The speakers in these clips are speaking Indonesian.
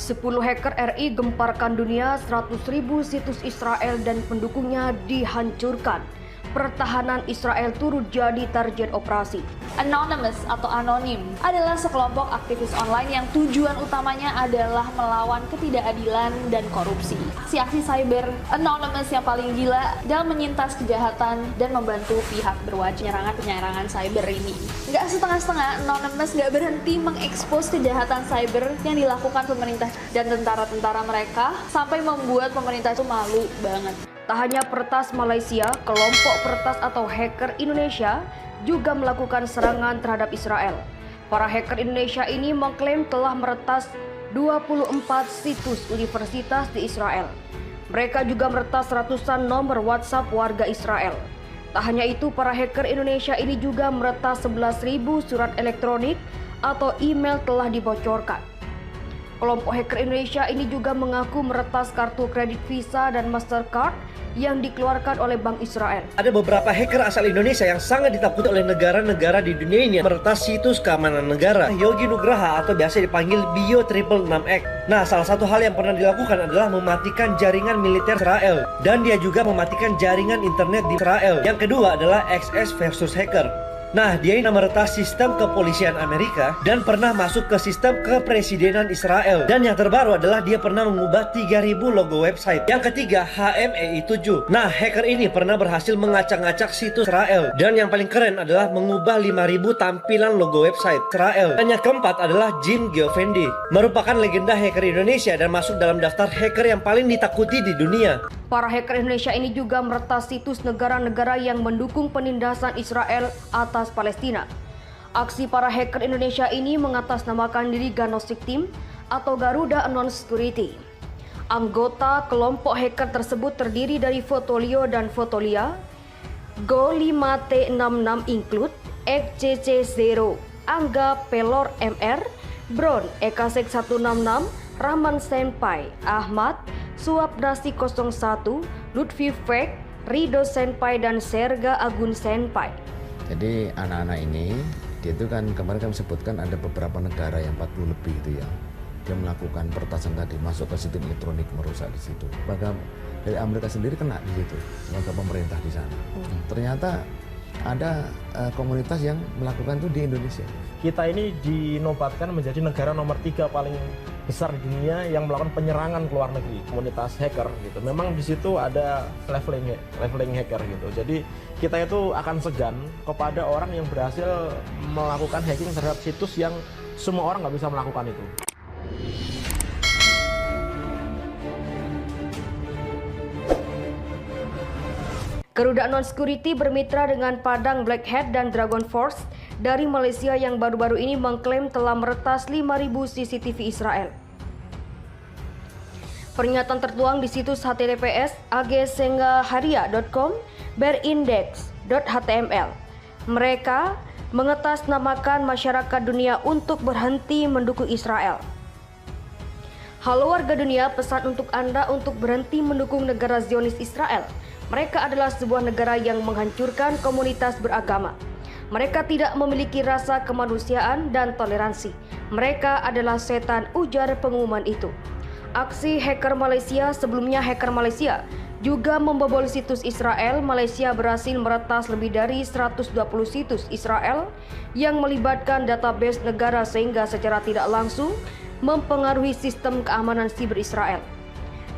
10 hacker RI gemparkan dunia, 100.000 situs Israel dan pendukungnya dihancurkan. Pertahanan Israel turut jadi target operasi. Anonymous atau anonim adalah sekelompok aktivis online yang tujuan utamanya adalah melawan ketidakadilan dan korupsi. Aksi-aksi cyber Anonymous yang paling gila dalam menyintas kejahatan dan membantu pihak berwajib penyerangan cyber ini. Nggak setengah-setengah, Anonymous nggak berhenti mengekspos kejahatan cyber yang dilakukan pemerintah dan tentara-tentara mereka sampai membuat pemerintah itu malu banget. Tak hanya peretas Malaysia, kelompok peretas atau hacker Indonesia juga melakukan serangan terhadap Israel. Para hacker Indonesia ini mengklaim telah meretas 24 situs universitas di Israel. Mereka juga meretas ratusan nomor WhatsApp warga Israel. Tak hanya itu, para hacker Indonesia ini juga meretas 11.000 surat elektronik atau email telah dibocorkan. Kelompok hacker Indonesia ini juga mengaku meretas kartu kredit Visa dan Mastercard yang dikeluarkan oleh Bank Israel. Ada beberapa hacker asal Indonesia yang sangat ditakuti oleh negara-negara di dunia ini meretas situs keamanan negara. Yogi Nugraha atau biasa dipanggil Bio 666X. Nah, salah satu hal yang pernah dilakukan adalah mematikan jaringan militer Israel. Dan dia juga mematikan jaringan internet di Israel. Yang kedua adalah XS versus hacker. Nah, dia ini meretas sistem kepolisian Amerika dan pernah masuk ke sistem kepresidenan Israel. Dan yang terbaru adalah dia pernah mengubah 3.000 logo website. Yang ketiga, HMEI7. Nah, hacker ini pernah berhasil mengacak-ngacak situs Israel. Dan yang paling keren adalah mengubah 5.000 tampilan logo website Israel. Dan yang keempat adalah Jim Giovanni, merupakan legenda hacker Indonesia dan masuk dalam daftar hacker yang paling ditakuti di dunia. Para hacker Indonesia ini juga meretas situs negara-negara yang mendukung penindasan Israel atas Palestina. Aksi para hacker Indonesia ini mengatasnamakan diri Gnostic Team atau Garuda Unknown Security. Anggota kelompok hacker tersebut terdiri dari Fotolio dan Fotolia, Go5T66 Include, XCC0, Angga Pelor MR, Bron Ekasek 166, Rahman Senpai, Ahmad, Suap Nasi 01, Lutfi Fek, Rido Senpai, dan Serga Agun Senpai. Jadi anak-anak ini, dia itu kan kemarin kami sebutkan ada beberapa negara yang 40 lebih itu ya. Dia melakukan peretasan tadi, masuk ke sistem elektronik, merusak di situ. Bahkan dari Amerika sendiri kena di situ, warga pemerintah di sana. Ternyata ada komunitas yang melakukan itu di Indonesia. Kita ini dinobatkan menjadi negara nomor 3 paling besar di dunia yang melakukan penyerangan ke luar negeri, komunitas hacker gitu. Memang di situ ada leveling hacker gitu. Jadi kita itu akan segan kepada orang yang berhasil melakukan hacking terhadap situs yang semua orang nggak bisa melakukan itu. Garuda Unknown Security bermitra dengan Padang Black Hat dan Dragon Force dari Malaysia yang baru-baru ini mengklaim telah meretas 5.000 CCTV Israel. Pernyataan tertuang di situs https agsenggaharia.com berindex.html. Mereka mengatasnamakan masyarakat dunia untuk berhenti mendukung Israel. Halo warga dunia, pesan untuk Anda untuk berhenti mendukung negara Zionis Israel. Mereka adalah sebuah negara yang menghancurkan komunitas beragama. Mereka tidak memiliki rasa kemanusiaan dan toleransi. Mereka adalah setan, ujar pengumuman itu. Aksi hacker Malaysia. Sebelumnya hacker Malaysia juga membobol situs Israel. Malaysia berhasil meretas lebih dari 120 situs Israel yang melibatkan database negara sehingga secara tidak langsung mempengaruhi sistem keamanan siber Israel.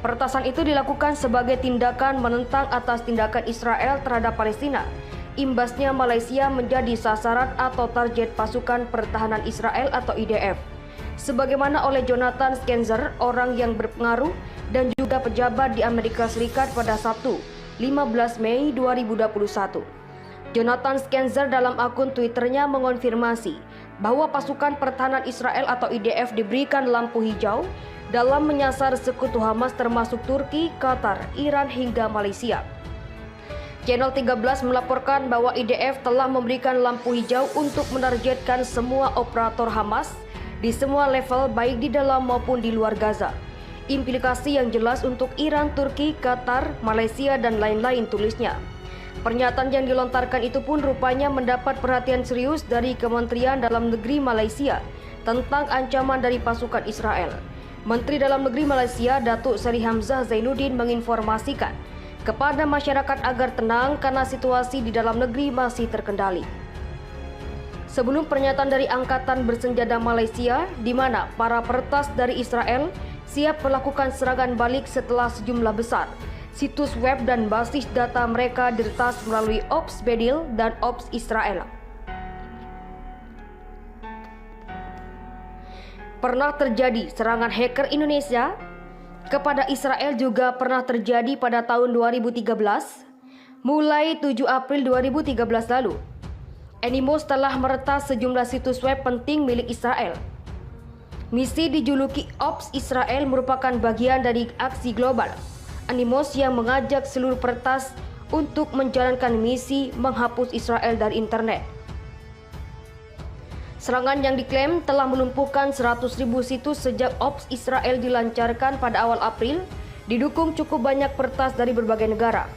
Peretasan itu dilakukan sebagai tindakan menentang atas tindakan Israel terhadap Palestina. Imbasnya Malaysia menjadi sasaran atau target pasukan pertahanan Israel atau IDF. Sebagaimana oleh Jonathan Skenzer, orang yang berpengaruh dan juga pejabat di Amerika Serikat pada Sabtu, 15 Mei 2021. Jonathan Skenzer dalam akun Twitternya mengonfirmasi bahwa pasukan pertahanan Israel atau IDF diberikan lampu hijau dalam menyasar sekutu Hamas termasuk Turki, Qatar, Iran hingga Malaysia. Channel 13 melaporkan bahwa IDF telah memberikan lampu hijau untuk menargetkan semua operator Hamas di semua level baik di dalam maupun di luar Gaza. Implikasi yang jelas untuk Iran, Turki, Qatar, Malaysia, dan lain-lain, tulisnya. Pernyataan yang dilontarkan itu pun rupanya mendapat perhatian serius dari Kementerian Dalam Negeri Malaysia tentang ancaman dari pasukan Israel. Menteri Dalam Negeri Malaysia Datuk Seri Hamzah Zainuddin menginformasikan kepada masyarakat agar tenang karena situasi di dalam negeri masih terkendali. Sebelum pernyataan dari Angkatan Bersenjata Malaysia, di mana para peretas dari Israel siap melakukan serangan balik setelah sejumlah besar situs web dan basis data mereka diretas melalui Ops Bedil dan Ops Israel. Pernah terjadi serangan hacker Indonesia kepada Israel juga pernah terjadi pada tahun 2013, mulai 7 April 2013 lalu. Animos telah meretas sejumlah situs web penting milik Israel. Misi dijuluki Ops Israel merupakan bagian dari aksi global Animos yang mengajak seluruh peretas untuk menjalankan misi menghapus Israel dari internet. Serangan yang diklaim telah melumpuhkan 100.000 situs sejak Ops Israel dilancarkan pada awal April, didukung cukup banyak peretas dari berbagai negara.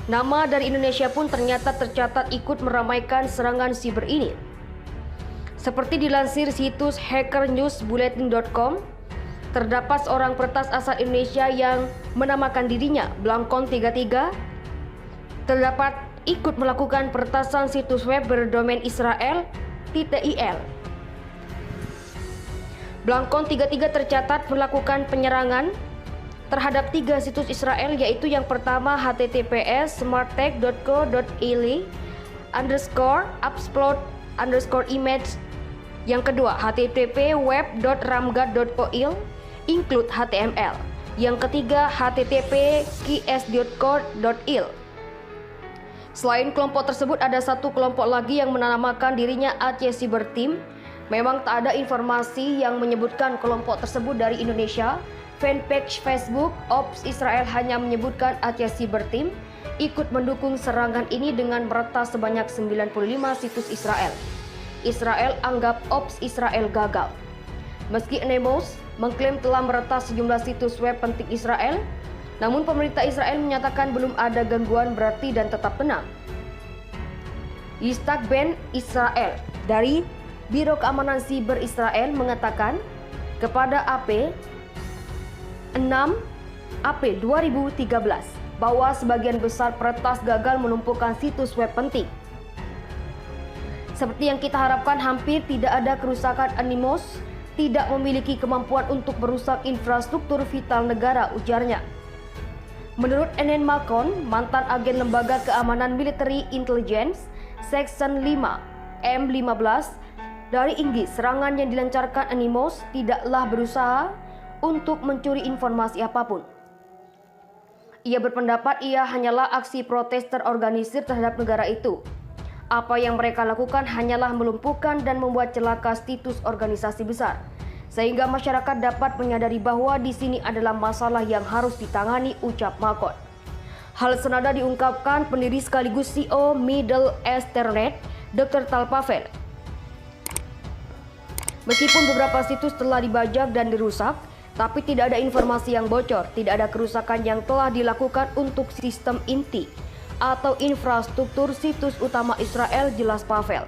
Nama dari Indonesia pun ternyata tercatat ikut meramaikan serangan siber ini. Seperti dilansir situs hackernewsbulletin.com, terdapat seorang peretas asal Indonesia yang menamakan dirinya Blankon 33, terdapat ikut melakukan peretasan situs web berdomain Israel.il. Blankon 33 tercatat melakukan penyerangan terhadap 3 situs Israel, yaitu yang pertama https://upload_image, yang kedua http://web.ramgad.oil include html, yang ketiga http://ks.code.il. Selain kelompok tersebut, ada satu kelompok lagi yang menamakan dirinya Aceh Cyber Team. Memang tak ada informasi yang menyebutkan kelompok tersebut dari Indonesia. Fanpage Facebook Ops Israel hanya menyebutkan Aceh Cyber Team ikut mendukung serangan ini dengan meretas sebanyak 95 situs Israel. Israel anggap Ops Israel gagal. Meski Animos mengklaim telah meretas sejumlah situs web penting Israel, namun pemerintah Israel menyatakan belum ada gangguan berarti dan tetap tenang. Yitzhak Ben Israel dari Biro Keamanan Siber Israel mengatakan kepada AP 6 April 2013 bahwa sebagian besar peretas gagal melumpuhkan situs web penting. Seperti yang kita harapkan, hampir tidak ada kerusakan. Animos tidak memiliki kemampuan untuk merusak infrastruktur vital negara, ujarnya. Menurut Enen Malkon, mantan agen Lembaga Keamanan Military Intelligence Section 5 M15 dari Inggris, serangan yang dilancarkan Animos tidaklah berusaha untuk mencuri informasi apapun. Ia berpendapat ia hanyalah aksi protes terorganisir terhadap negara itu. Apa yang mereka lakukan hanyalah melumpuhkan dan membuat celaka situs organisasi besar, sehingga masyarakat dapat menyadari bahwa di sini adalah masalah yang harus ditangani, ucap Malkon. Hal senada diungkapkan pendiri sekaligus CEO Middle Easternet, Dr. Tal Pavel. Meskipun beberapa situs telah dibajak dan dirusak, tapi tidak ada informasi yang bocor, tidak ada kerusakan yang telah dilakukan untuk sistem inti atau infrastruktur situs utama Israel, jelas Pavel.